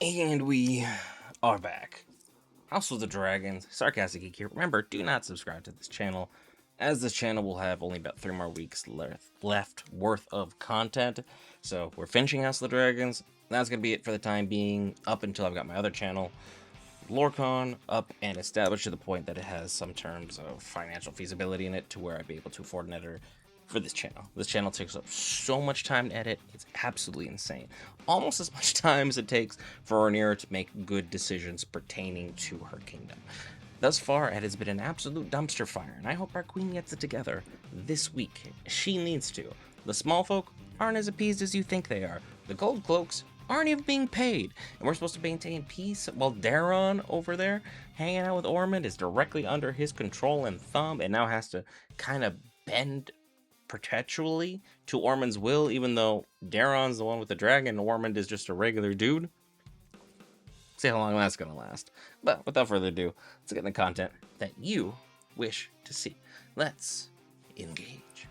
And we are back. House of the Dragons, Sarcastic Geek here. Remember, do not subscribe to this channel, as this channel will have only about 3 more weeks left worth of content. So we're finishing House of the Dragons. That's going to be it for the time being, up until I've got my other channel, Lorcon, up and established to the point that it has some terms of financial feasibility in it to where I'd be able to afford an editor for this channel. This channel takes up so much time to edit, it's absolutely insane. Almost as much time as it takes for Rhaenyra to make good decisions pertaining to her kingdom. Thus far, it has been an absolute dumpster fire, and I hope our queen gets it together this week. She needs to. The small folk aren't as appeased as you think they are. The gold cloaks aren't even being paid, and we're supposed to maintain peace while Daron over there hanging out with Ormond is directly under his control and thumb and now has to kind of bend perpetually to Ormond's will, even though Daron's the one with the dragon and Ormond is just a regular dude. See how long that's gonna last. But without further ado, let's get the content that you wish to see. Let's engage.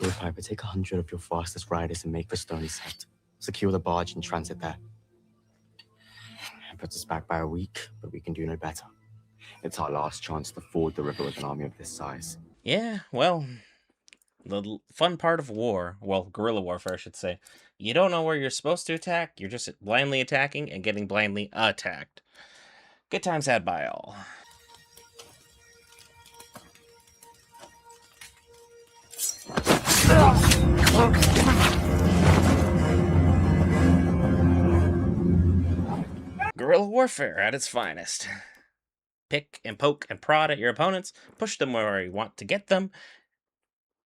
Lord Piper, take 100 of your fastest riders and make for Stony Set. Secure the barge and transit there. It puts us back by a week, but we can do no better. It's our last chance to ford the river with an army of this size. Yeah, well, the fun part of war, well, guerrilla warfare, I should say, you don't know where you're supposed to attack, you're just blindly attacking and getting blindly attacked. Good times had by all. Guerrilla warfare at its finest. Pick and poke and prod at your opponents, push them where you want to get them,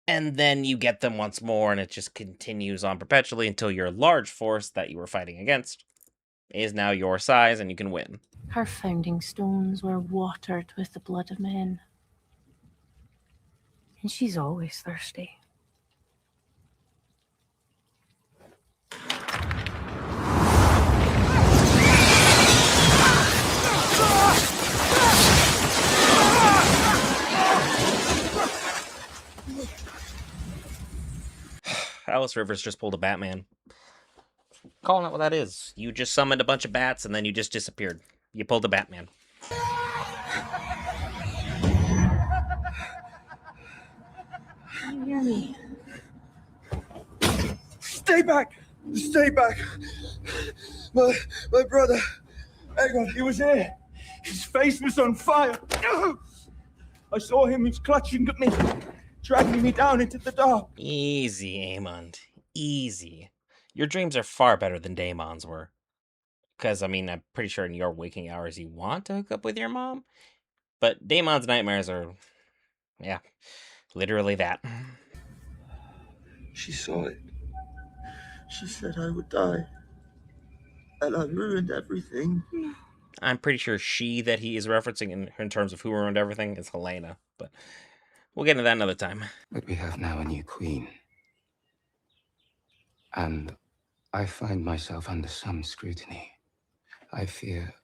and then you get them once more, and it just continues on perpetually until your large force that you were fighting against is now your size and you can win. Her founding stones were watered with the blood of men. And she's always thirsty. Alice Rivers just pulled a Batman. Calling it what that is. You just summoned a bunch of bats and then you just disappeared. You pulled a Batman. Can you hear me? Stay back! Stay back! My brother, Aegon, he was here. His face was on fire. I saw him, he was clutching at me, dragging me down into the dark. Easy, Aemond. Easy. Your dreams are far better than Daemon's were. Because, I mean, I'm pretty sure in your waking hours you want to hook up with your mom. But Daemon's nightmares are, yeah, literally that. She saw it. She said I would die. And I ruined everything. I'm pretty sure she that he is referencing in terms of who ruined everything is Helena. But we'll get into that another time. But we have now a new queen. And I find myself under some scrutiny. I fear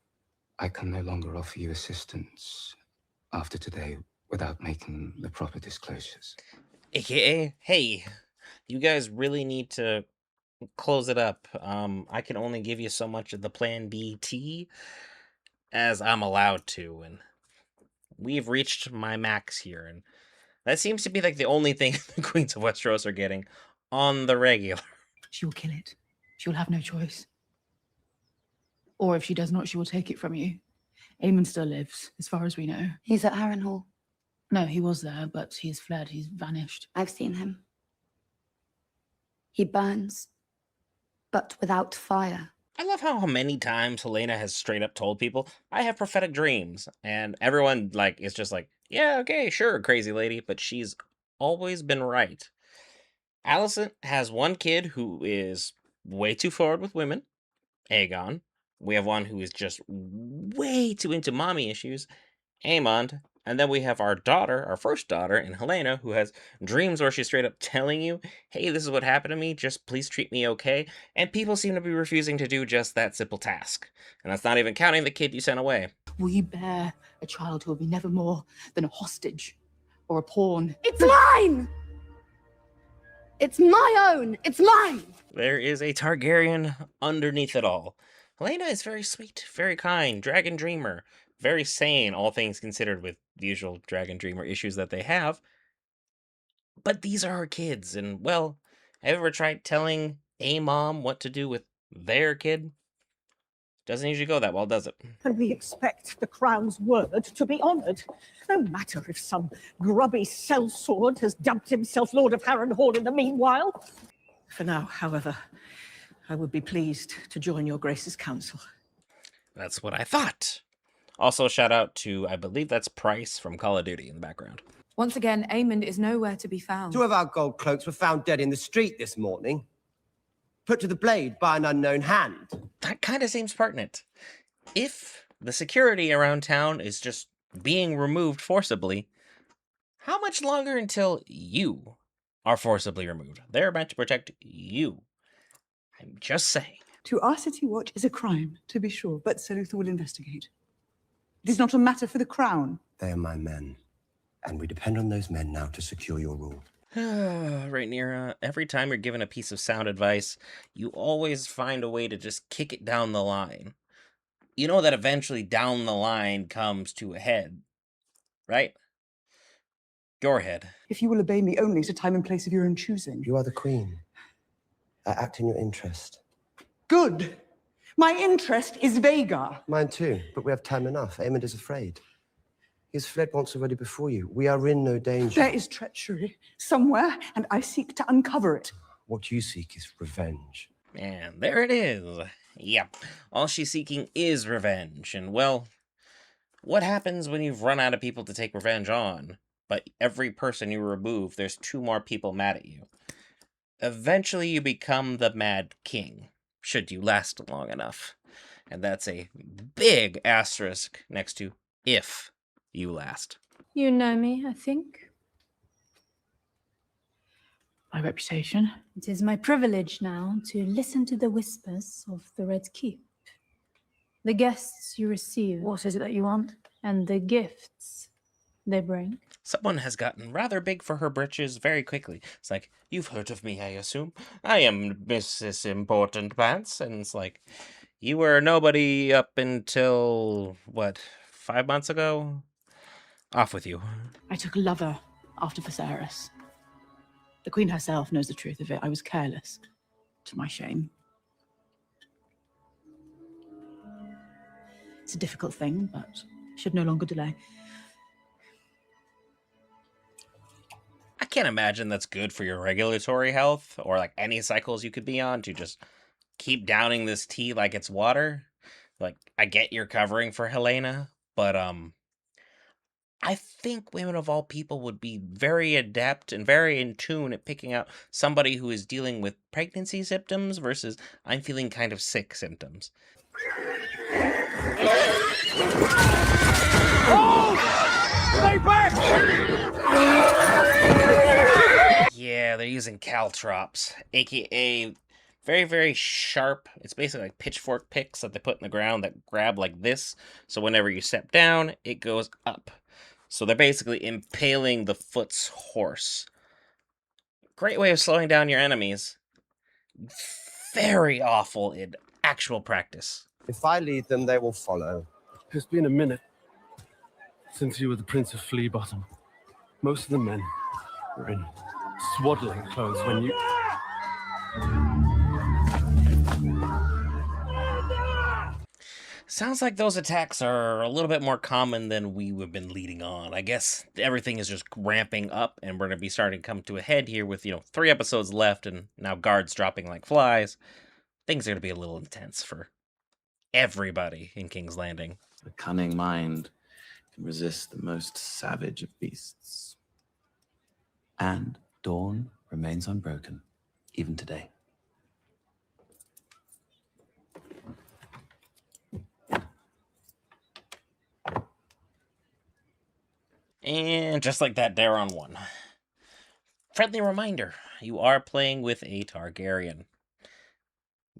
I can no longer offer you assistance after today without making the proper disclosures. AKA, hey, you guys really need to close it up. I can only give you so much of the Plan BT as I'm allowed to, and we've reached my max here, and that seems to be like the only thing the Queens of Westeros are getting on the regular. She will kill it. She will have no choice. Or if she does not, she will take it from you. Aemon still lives, as far as we know. He's at Harrenhal. No, he was there, but he's fled. He's vanished. I've seen him. He burns, but without fire. I love how many times Helena has straight up told people, I have prophetic dreams, and everyone like is just like, yeah, okay, sure, crazy lady, but she's always been right. Alicent has one kid who is way too forward with women, Aegon. We have one who is just way too into mommy issues, Aemond. And then we have our daughter, our first daughter, in Helena, who has dreams where she's straight up telling you, hey, this is what happened to me, just please treat me okay. And people seem to be refusing to do just that simple task. And that's not even counting the kid you sent away. Will you bear a child who will be never more than a hostage or a pawn. It's mine! It's my own! It's mine! There is a Targaryen underneath it all. Helena is very sweet, very kind, dragon dreamer, very sane, all things considered, with the usual dragon dreamer issues that they have. But these are her kids, and, well, have you ever tried telling a mom what to do with their kid? Doesn't usually go that well, does it? And we expect the crown's word to be honoured. No matter if some grubby sellsword has dubbed himself Lord of Harrenhal in the meanwhile. For now, however, I would be pleased to join your Grace's council. That's what I thought. Also, shout out to, I believe that's Price from Call of Duty in the background. Once again, Aemond is nowhere to be found. 2 of our gold cloaks were found dead in the street this morning, put to the blade by an unknown hand. That kind of seems pertinent. If the security around town is just being removed forcibly, how much longer until you are forcibly removed? They're meant to protect you. I'm just saying. To our city watch is a crime, to be sure, but Sir Luther will investigate. It is not a matter for the crown. They are my men, and we depend on those men now to secure your rule. Rhaenyra, every time you're given a piece of sound advice, you always find a way to just kick it down the line. You know that eventually down the line comes to a head, right? Your head. If you will obey me only at a time and place of your own choosing. You are the queen. I act in your interest. Good. My interest is Vhagar. Mine too, but we have time enough. Aemond is afraid. He has fled once already before you. We are in no danger. There is treachery somewhere, and I seek to uncover it. What you seek is revenge. And there it is. Yep. All she's seeking is revenge. And, well, what happens when you've run out of people to take revenge on? But every person you remove, there's 2 more people mad at you. Eventually you become the Mad King, should you last long enough. And that's a big asterisk next to if you last. You know me, I think. My reputation. It is my privilege now to listen to the whispers of the Red Keep. The guests you receive. What is it that you want? And the gifts they bring. Someone has gotten rather big for her britches very quickly. It's like, you've heard of me, I assume. I am Mrs. Important Pants. And it's like, you were nobody up until, what, 5 months ago? Off with you. I took a lover after Viserys. The Queen herself knows the truth of it. I was careless, to my shame. It's a difficult thing, but should no longer delay. I can't imagine that's good for your regulatory health or like any cycles you could be on to just keep downing this tea like it's water. Like, I get you're covering for Helena, but I think women of all people would be very adept and very in tune at picking out somebody who is dealing with pregnancy symptoms versus I'm feeling kind of sick symptoms. Stay back! Yeah, they're using caltrops, aka very, very sharp. It's basically like pitchfork picks that they put in the ground that grab like this. So whenever you step down, it goes up. So they're basically impaling the foot's horse. Great way of slowing down your enemies. Very awful in actual practice. If I lead them, they will follow. It's been a minute since you were the Prince of Fleabottom. Most of the men were in swaddling clothes when you... Sounds like those attacks are a little bit more common than we have been leading on. I guess everything is just ramping up, and we're going to be starting to come to a head here with, 3 episodes left, and now guards dropping like flies. Things are going to be a little intense for everybody in King's Landing. A cunning mind can resist the most savage of beasts. And Dawn remains unbroken, even today. And just like that, Daron won. Friendly reminder, you are playing with a Targaryen.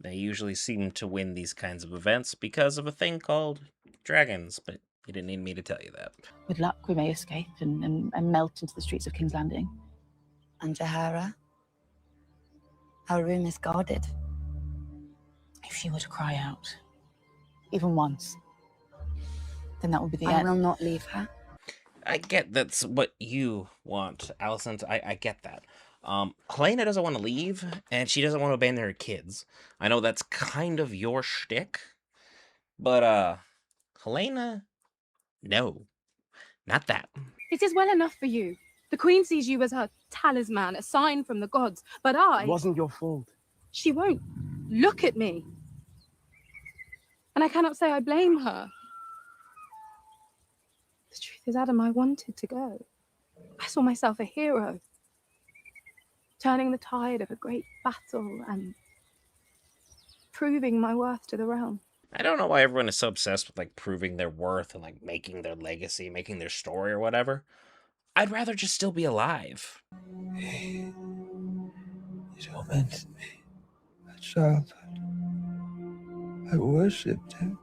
They usually seem to win these kinds of events because of a thing called dragons, but You didn't need me to tell you that. With luck, we may escape and melt into the streets of King's Landing. And Jahara? Our room is guarded. If she were to cry out, even once, then that would be the I end. will not leave her. I get that's what you want, Allison. I get that. Helena doesn't want to leave, and she doesn't want to abandon her kids. I know that's kind of your shtick, but Helena, no, not that. It is well enough for you. The Queen sees you as her talisman, a sign from the gods. But I... It wasn't your fault. She won't look at me. And I cannot say I blame her. The truth is, Adam, I wanted to go. I saw myself a hero, turning the tide of a great battle and proving my worth to the realm. I don't know why everyone is so obsessed with like proving their worth and like making their legacy, making their story or whatever. I'd rather just still be alive. He tormented me. A childhood. I worshipped him.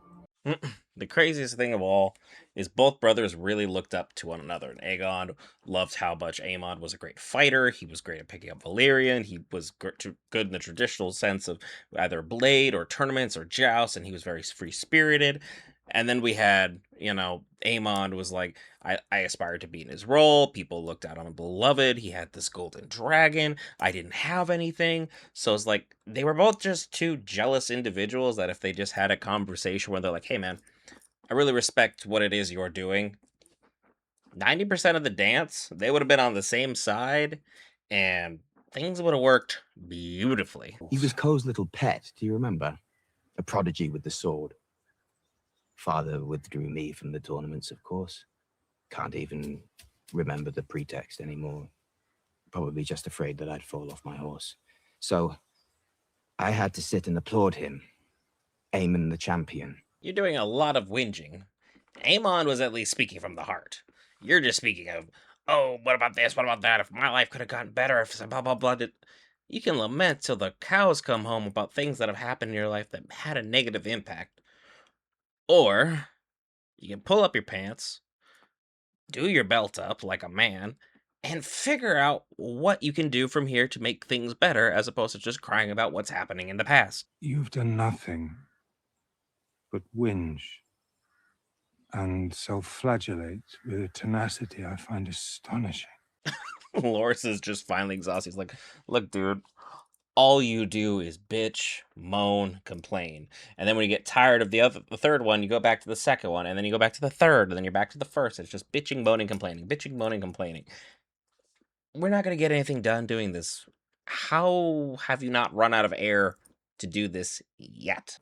The craziest thing of all is both brothers really looked up to one another. And Aegon loved how much Aemon was a great fighter. He was great at picking up Valyrian. He was good in the traditional sense of either blade or tournaments or jousts, and he was very free-spirited. And then we had, Aemon was like, I aspired to be in his role. People looked at him beloved. He had this golden dragon. I didn't have anything. So it's like, they were both just two jealous individuals that if they just had a conversation where they're like, hey man, I really respect what it is you're doing. 90% of the dance, they would have been on the same side and things would have worked beautifully. He was Ko's little pet, do you remember? A prodigy with the sword. Father withdrew me from the tournaments, of course. Can't even remember the pretext anymore. Probably just afraid that I'd fall off my horse. So I had to sit and applaud him. Aemon the champion. You're doing a lot of whinging. Aemon was at least speaking from the heart. You're just speaking of, oh, what about this? What about that? If my life could have gotten better, if blah, blah, blah. You can lament till the cows come home about things that have happened in your life that had a negative impact. Or you can pull up your pants, do your belt up like a man, and figure out what you can do from here to make things better as opposed to just crying about what's happening in the past. You've done nothing but whinge and self-flagellate with a tenacity I find astonishing. Loris is just finally exhausted. He's like, look, dude, all you do is bitch, moan, complain. And then when you get tired of the third one, you go back to the second one, and then you go back to the third, and then you're back to the first. It's just bitching, moaning, complaining, bitching, moaning, complaining. We're not going to get anything done doing this. How have you not run out of air to do this yet?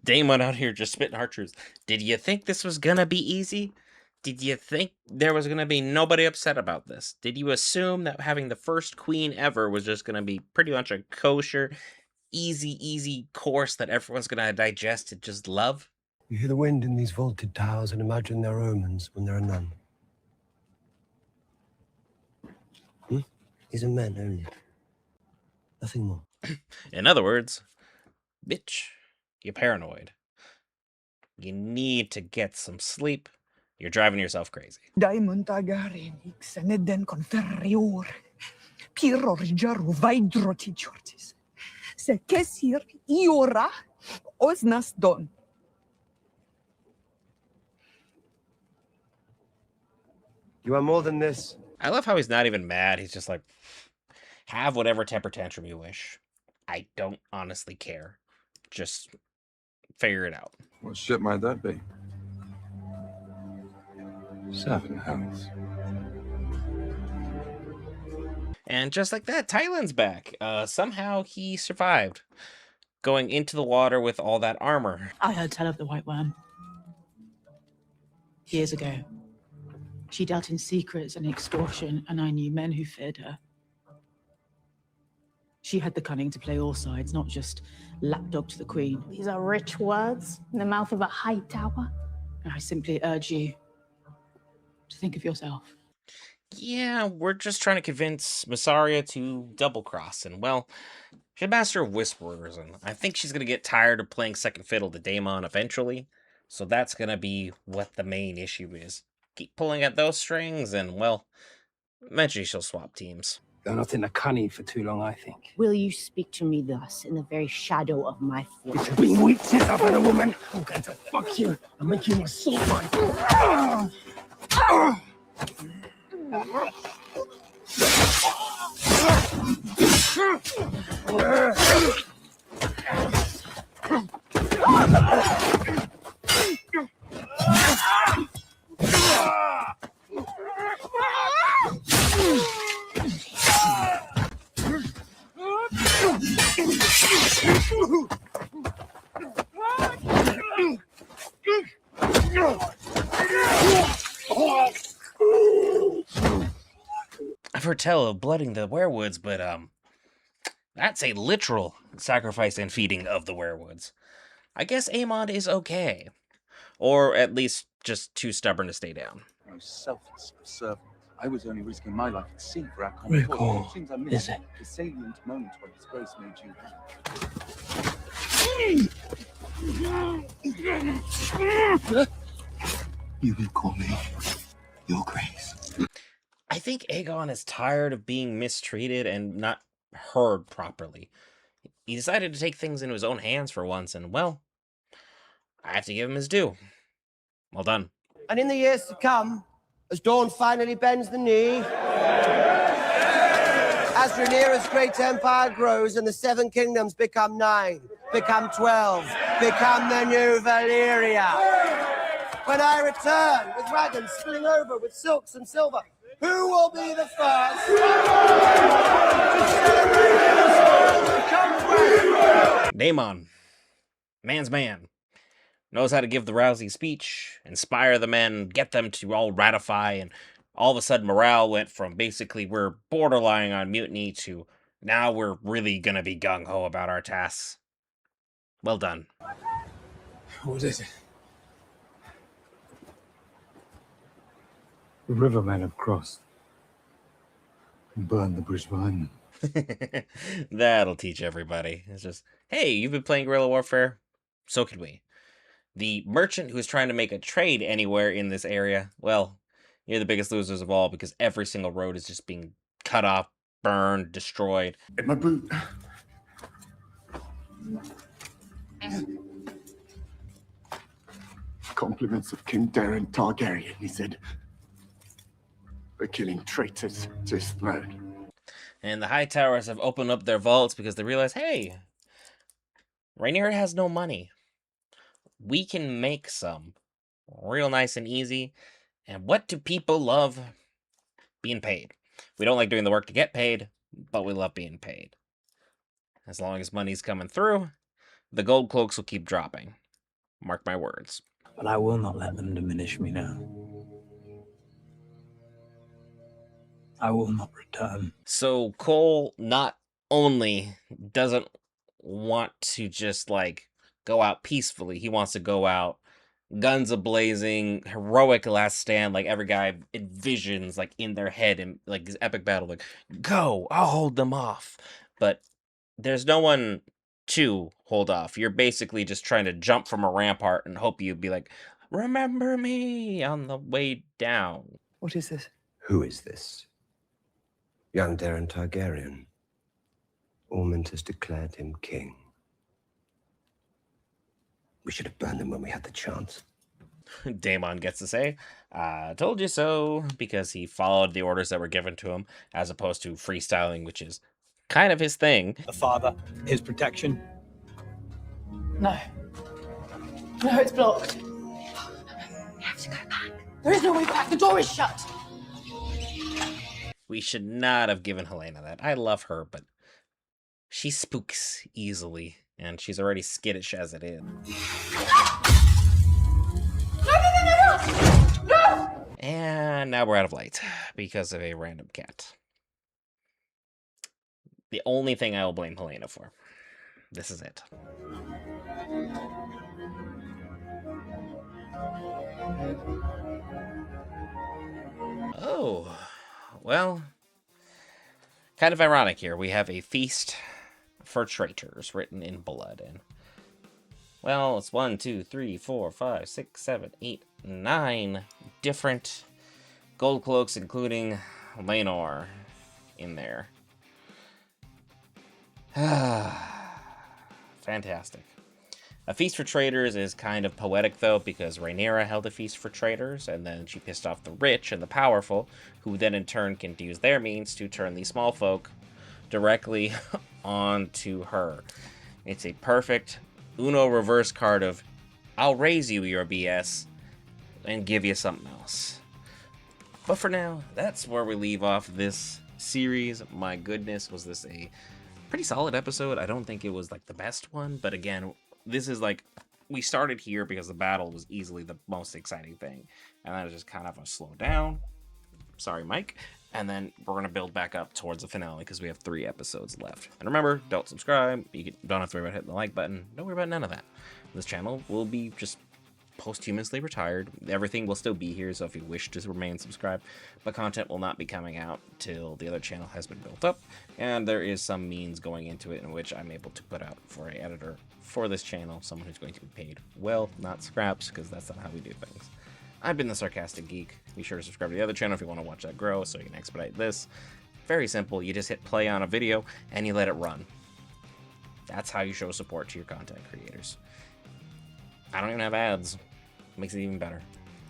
Damon out here just spitting hard truths. Did you think this was gonna be easy? Did you think there was gonna be nobody upset about this? Did you assume that having the first queen ever was just gonna be pretty much a kosher, easy course that everyone's gonna digest and just love? You hear the wind in these vaulted towers and imagine their omens when there are none. These are men only. Nothing more. In other words, bitch, you're paranoid. You need to get some sleep. You're driving yourself crazy. Diamond agarin xeneden conferior. Piro rijaru vaidroti jortis. Se kesir iora osnas don. You are more than this. I love how he's not even mad. He's just like, have whatever temper tantrum you wish. I don't honestly care. Just figure it out. What ship might that be? 7 hells. And just like that, Tyland's back. Somehow he survived going into the water with all that armor. I heard tell of the White Worm. Years ago. She dealt in secrets and extortion, and I knew men who feared her. She had the cunning to play all sides, not just lapdog to the queen. These are rich words in the mouth of a high tower. I simply urge you to think of yourself. Yeah, we're just trying to convince Massaria to double-cross, and well, she's a master of whisperers, and I think she's gonna get tired of playing second fiddle to Daemon eventually, so that's gonna be what the main issue is. Keep pulling at those strings, and well, eventually she'll swap teams. They're not in the cunny for too long, I think. Will you speak to me thus, in the very shadow of my fortress? It's been weeks since I've had a woman. I'm going to fuck you and make you my sword fight. I've heard tell of blooding the werewoods, but that's a literal sacrifice and feeding of the werewoods. I guess Aemond is okay. Or at least just too stubborn to stay down. I was selfless, servant. I was only risking my life at sea for our common Rick, cause. It seems I missed is it? the salient moment when his grace made you You can call me Your Grace. I think Aegon is tired of being mistreated and not heard properly. He decided to take things into his own hands for once, and well, I have to give him his due. Well done. And in the years to come, as Dawn finally bends the knee, as Rhaenyra's great empire grows and the 7 kingdoms become 9, become 12, become the new Valyria. When I return with wagons spilling over with silks and silver, who will be the first to celebrate Daemon, man's man, knows how to give the rousing speech, inspire the men, get them to all ratify, and all of a sudden morale went from basically we're borderline on mutiny to now we're really gonna be gung-ho about our tasks. Well done. What is it? The rivermen have crossed and burned the bridge behind them. That'll teach everybody. It's just, hey, you've been playing guerrilla warfare? So could we. The merchant who is trying to make a trade anywhere in this area, well, you're the biggest losers of all because every single road is just being cut off, burned, destroyed. In my boot. Compliments of King Daeron Targaryen, he said. For killing traitors to his throne. And the High Towers have opened up their vaults because they realize, hey, Rhaenyra has no money. We can make some real nice and easy. And what do people love? Being paid. We don't like doing the work to get paid, but we love being paid. As long as money's coming through, the gold cloaks will keep dropping. Mark my words. But I will not let them diminish me now. I will not return. So Cole not only doesn't want to just like go out peacefully, he wants to go out guns a-blazing, heroic last stand, like every guy envisions like in their head and like this epic battle, like, go, I'll hold them off. But there's no one to hold off. You're basically just trying to jump from a rampart and hope you'd be like, remember me on the way down. What is this? Who is this? Young Daeron Targaryen. Ormond has declared him king. We should have burned him when we had the chance. Daemon gets to say, told you so, because he followed the orders that were given to him, as opposed to freestyling, which is kind of his thing. The father, his protection. No. No, it's blocked. We have to go back. There is no way back. The door is shut. We should not have given Helena that. I love her, but she spooks easily, and she's already skittish as it is. No! And now we're out of light because of a random cat. The only thing I will blame Helena for. This is it. Oh, well, kind of ironic here. We have a feast for traitors written in blood. And, well, it's 1, 2, 3, 4, 5, 6, 7, 8, 9 different gold cloaks, including Laenor in there. Fantastic. A feast for traitors is kind of poetic, though, because Rhaenyra held a feast for traitors, and then she pissed off the rich and the powerful, who then in turn can use their means to turn these small folk directly onto her. It's a perfect Uno reverse card of, I'll raise you your BS and give you something else. But for now, that's where we leave off this series. My goodness, was this a pretty solid episode. I don't think it was like the best one, but again, this is like, we started here because the battle was easily the most exciting thing, and then it's just kind of a slow down. Sorry, Mike. And then we're going to build back up towards the finale because we have 3 episodes left. And remember, don't subscribe. You don't have to worry about hitting the like button. Don't worry about none of that. This channel will be just posthumously retired. Everything will still be here, so if you wish to remain subscribed, but content will not be coming out till the other channel has been built up, and there is some means going into it in which I'm able to put out for an editor for this channel, someone who's going to be paid well, not scraps, because that's not how we do things. I've been the Sarcastic Geek. Be sure to subscribe to the other channel if you want to watch that grow so you can expedite this. Very simple. You just hit play on a video and you let it run. That's how you show support to your content creators. I don't even have ads. Makes it even better.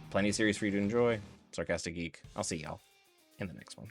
Plenty of series for you to enjoy. Sarcastic Geek. I'll see y'all in the next one.